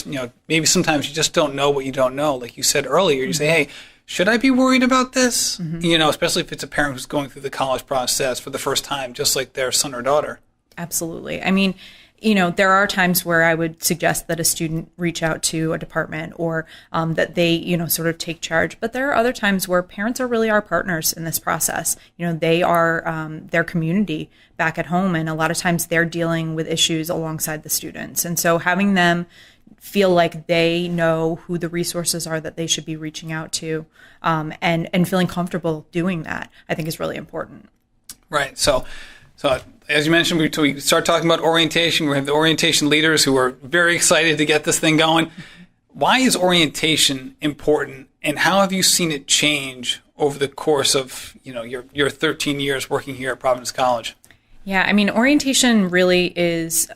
maybe sometimes you just don't know what you don't know. Like you said earlier, you say, hey, should I be worried about this? Especially if it's a parent who's going through the college process for the first time, just like their son or daughter. Absolutely. I mean, there are times where I would suggest that a student reach out to a department or that they, sort of take charge. But there are other times where parents are really our partners in this process. They are their community back at home. And a lot of times they're dealing with issues alongside the students. And so having them feel like they know who the resources are that they should be reaching out to, and feeling comfortable doing that, I think is really important. Right. So as you mentioned, we start talking about orientation. We have the orientation leaders who are very excited to get this thing going. Why is orientation important, and how have you seen it change over the course of your 13 years working here at Providence College? Yeah, I mean, orientation really is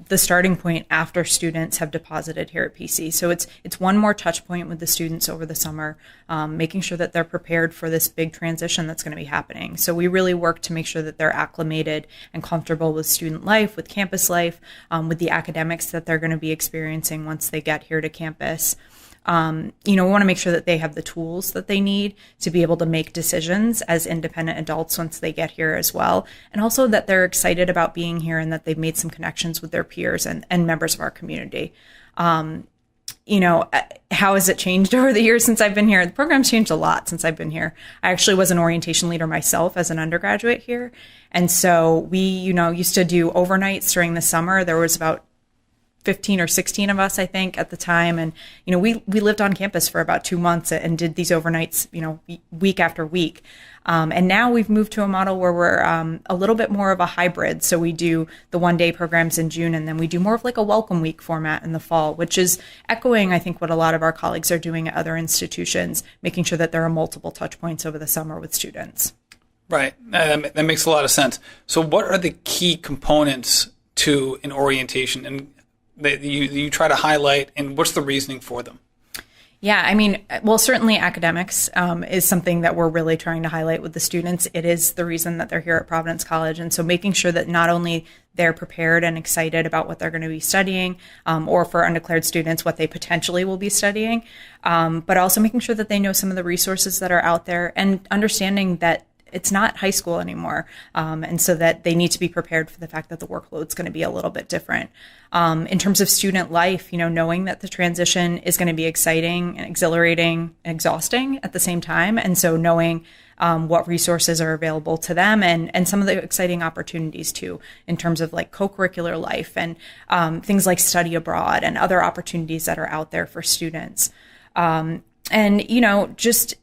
the starting point after students have deposited here at PC. So it's one more touch point with the students over the summer, making sure that they're prepared for this big transition that's going to be happening. So we really work to make sure that they're acclimated and comfortable with student life, with campus life, with the academics that they're going to be experiencing once they get here to campus. We want to make sure that they have the tools that they need to be able to make decisions as independent adults once they get here as well. And also that they're excited about being here and that they've made some connections with their peers and members of our community. How has it changed over the years since I've been here? The program's changed a lot since I've been here. I actually was an orientation leader myself as an undergraduate here. And so we, used to do overnights during the summer. There was about 15 or 16 of us, I think, at the time. And, we lived on campus for about 2 months and did these overnights, week after week. And now we've moved to a model where we're a little bit more of a hybrid. So we do the one-day programs in June, and then we do more of like a welcome week format in the fall, which is echoing, I think, what a lot of our colleagues are doing at other institutions, making sure that there are multiple touch points over the summer with students. Right. That makes a lot of sense. So what are the key components to an orientation and that you try to highlight, and what's the reasoning for them? Yeah, certainly academics is something that we're really trying to highlight with the students. It is the reason that they're here at Providence College. And so making sure that not only they're prepared and excited about what they're going to be studying, or for undeclared students, what they potentially will be studying, but also making sure that they know some of the resources that are out there and understanding that it's not high school anymore. And so that they need to be prepared for the fact that the workload's going to be a little bit different. In terms of student life, knowing that the transition is going to be exciting and exhilarating and exhausting at the same time. And so knowing what resources are available to them and some of the exciting opportunities too, in terms of like co-curricular life and things like study abroad and other opportunities that are out there for students. Just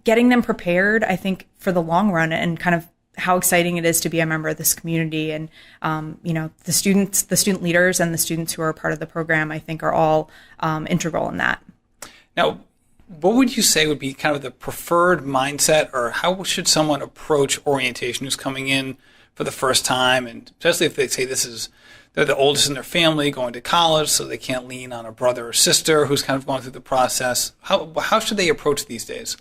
getting them prepared, I think, for the long run and kind of how exciting it is to be a member of this community. And, the student leaders and the students who are a part of the program, I think, are all integral in that. Now, what would you say would be kind of the preferred mindset, or how should someone approach orientation who's coming in for the first time? And especially if they say they're the oldest in their family going to college, so they can't lean on a brother or sister who's kind of going through the process. How should they approach these days?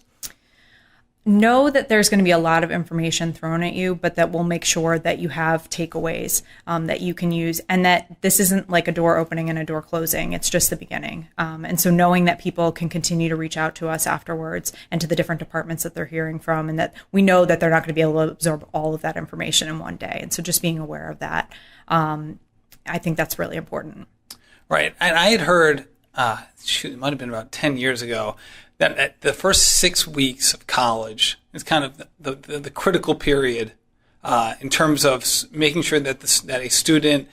Know that there's going to be a lot of information thrown at you, but that we'll make sure that you have takeaways that you can use, and that this isn't like a door opening and a door closing. It's just the beginning. And so knowing that people can continue to reach out to us afterwards and to the different departments that they're hearing from, and that we know that they're not going to be able to absorb all of that information in one day. And so just being aware of that, I think that's really important. Right. And I had heard, it might have been about 10 years ago, that the first 6 weeks of college is kind of the critical period in terms of making sure that that a student,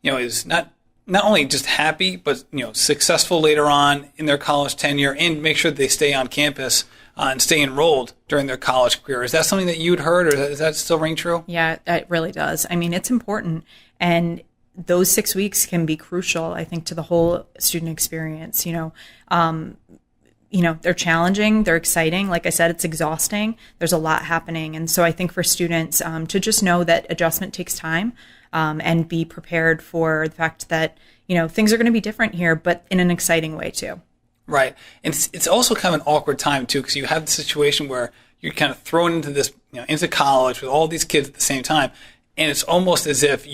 is not only just happy, but successful later on in their college tenure, and make sure that they stay on campus and stay enrolled during their college career. Is that something that you'd heard, or does that still ring true? Yeah, it really does. It's important, and those 6 weeks can be crucial, I think, to the whole student experience. They're challenging, they're exciting. Like I said, it's exhausting. There's a lot happening. And so I think for students to just know that adjustment takes time and be prepared for the fact that, things are going to be different here, but in an exciting way too. Right. And it's also kind of an awkward time too, because you have the situation where you're kind of thrown into this, into college with all these kids at the same time. And it's almost as if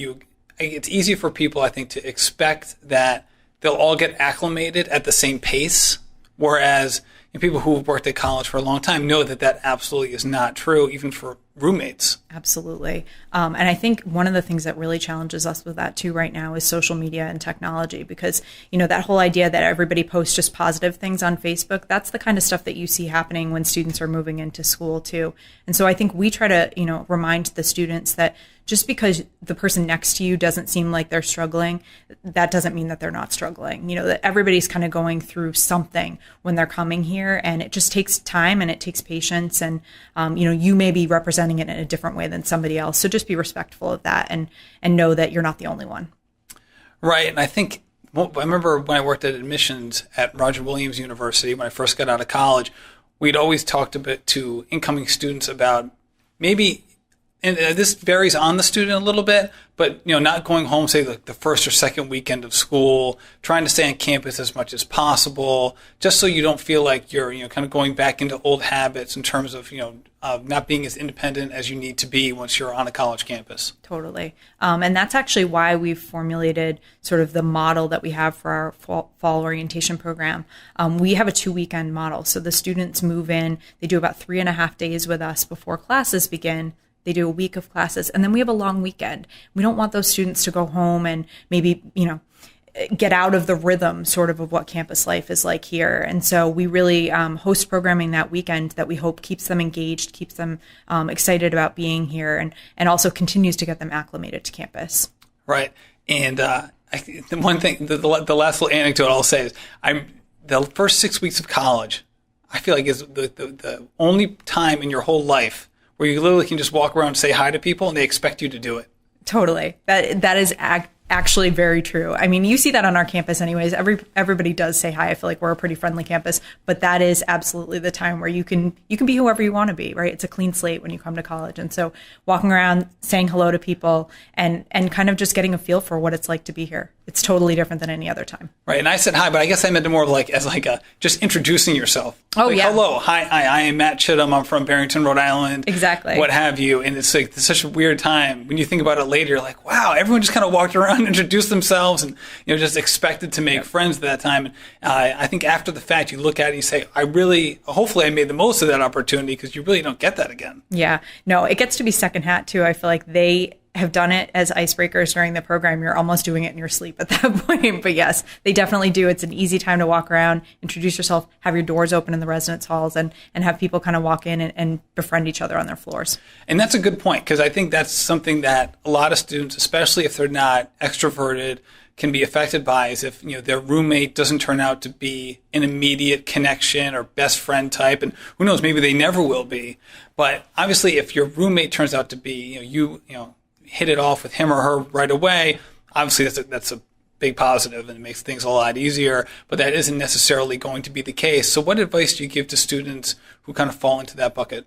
it's easy for people, I think, to expect that they'll all get acclimated at the same pace. Whereas people who have worked at college for a long time know that absolutely is not true, even for roommates. Absolutely. And I think one of the things that really challenges us with that too right now is social media and technology, because, that whole idea that everybody posts just positive things on Facebook, that's the kind of stuff that you see happening when students are moving into school too. And so I think we try to, remind the students that just because the person next to you doesn't seem like they're struggling, that doesn't mean that they're not struggling. That everybody's kind of going through something when they're coming here, and it just takes time and it takes patience. And, you may be representing it in a different way than somebody else. So just be respectful of that and know that you're not the only one. Right. And I think, I remember when I worked at admissions at Roger Williams University, when I first got out of college, we'd always talked a bit to incoming students about maybe and this varies on the student a little bit, but not going home, say like the first or second weekend of school, trying to stay on campus as much as possible, just so you don't feel like you're kind of going back into old habits in terms of not being as independent as you need to be once you're on a college campus. Totally. And that's actually why we've formulated sort of the model that we have for our fall orientation program. We have a 2-weekend model. So the students move in, they do about 3.5 days with us before classes begin. They do a week of classes, and then we have a long weekend. We don't want those students to go home and maybe, get out of the rhythm sort of what campus life is like here. And so we really host programming that weekend that we hope keeps them engaged, keeps them excited about being here, and also continues to get them acclimated to campus. Right. And the one thing, the last little anecdote I'll say is the first 6 weeks of college, I feel like is the only time in your whole life where you literally can just walk around and say hi to people and they expect you to do it. Totally. That is actually very true. I mean, you see that on our campus anyways. Everybody does say hi. I feel like we're a pretty friendly campus, but that is absolutely the time where you can be whoever you want to be, right? It's a clean slate when you come to college. And so walking around, saying hello to people and kind of just getting a feel for what it's like to be here. It's totally different than any other time. Right. And I said hi, but I guess I meant it more like as like just introducing yourself. Oh, like, yeah. Hello. Hi. I am Matt Chittum. I'm from Barrington, Rhode Island. Exactly. What have you. And it's like it's such a weird time. When you think about it later, you're like, wow, everyone just kind of walked around, introduced themselves, and just expected to make friends at that time. And I think after the fact, you look at it and you say, hopefully I made the most of that opportunity, because you really don't get that again. Yeah. No, it gets to be second hat too. I feel like they have done it as icebreakers during the program. You're almost doing it in your sleep at that point. But yes, they definitely do. It's an easy time to walk around, introduce yourself, have your doors open in the residence halls, and have people kind of walk in and befriend each other on their floors. And that's a good point, because I think that's something that a lot of students, especially if they're not extroverted, can be affected by, is if their roommate doesn't turn out to be an immediate connection or best friend type, and who knows, maybe they never will be. But obviously, if your roommate turns out to be you hit it off with him or her right away, obviously that's a big positive, and it makes things a lot easier, but that isn't necessarily going to be the case. So what advice do you give to students who kind of fall into that bucket?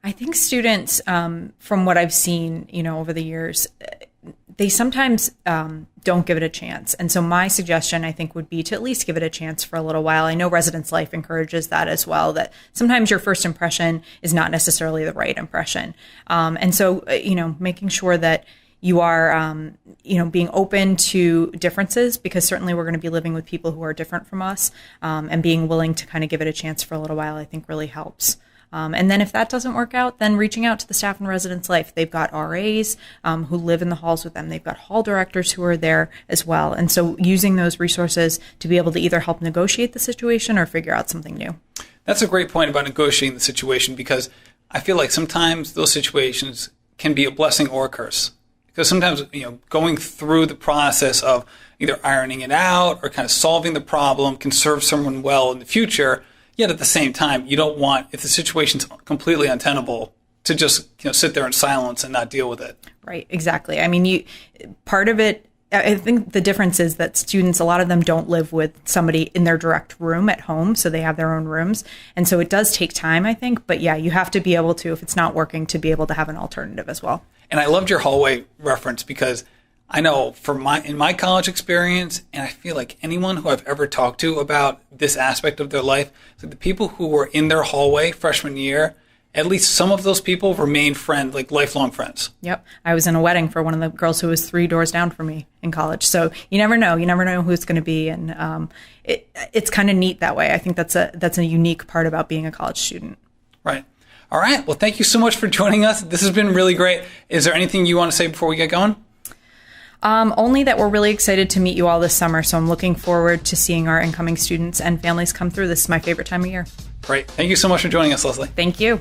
I think students, from what I've seen, over the years, they sometimes don't give it a chance. And so my suggestion, I think, would be to at least give it a chance for a little while. I know residence life encourages that as well, that sometimes your first impression is not necessarily the right impression. And so, making sure that you are, being open to differences, because certainly we're going to be living with people who are different from us, and being willing to kind of give it a chance for a little while, I think really helps. And then if that doesn't work out, then reaching out to the staff in residence life. They've got RAs who live in the halls with them. They've got hall directors who are there as well. And so using those resources to be able to either help negotiate the situation or figure out something new. That's a great point about negotiating the situation, because I feel like sometimes those situations can be a blessing or a curse. Because sometimes, going through the process of either ironing it out or kind of solving the problem can serve someone well in the future. Yet at the same time, you don't want, if the situation's completely untenable, to just sit there in silence and not deal with it. Right, exactly. I mean, part of it, I think the difference is that students, a lot of them don't live with somebody in their direct room at home, so they have their own rooms. And so it does take time, I think. But yeah, you have to be able to, if it's not working, to be able to have an alternative as well. And I loved your hallway reference, because I know in my college experience, and I feel like anyone who I've ever talked to about this aspect of their life, so the people who were in their hallway freshman year, at least some of those people remain lifelong friends. Yep. I was in a wedding for one of the girls who was 3 doors down from me in college. So you never know. You never know who it's going to be. And it's kind of neat that way. I think that's a unique part about being a college student. Right. All right. Well, thank you so much for joining us. This has been really great. Is there anything you want to say before we get going? Only that we're really excited to meet you all this summer. So I'm looking forward to seeing our incoming students and families come through. This is my favorite time of year. Great. Thank you so much for joining us, Leslie. Thank you.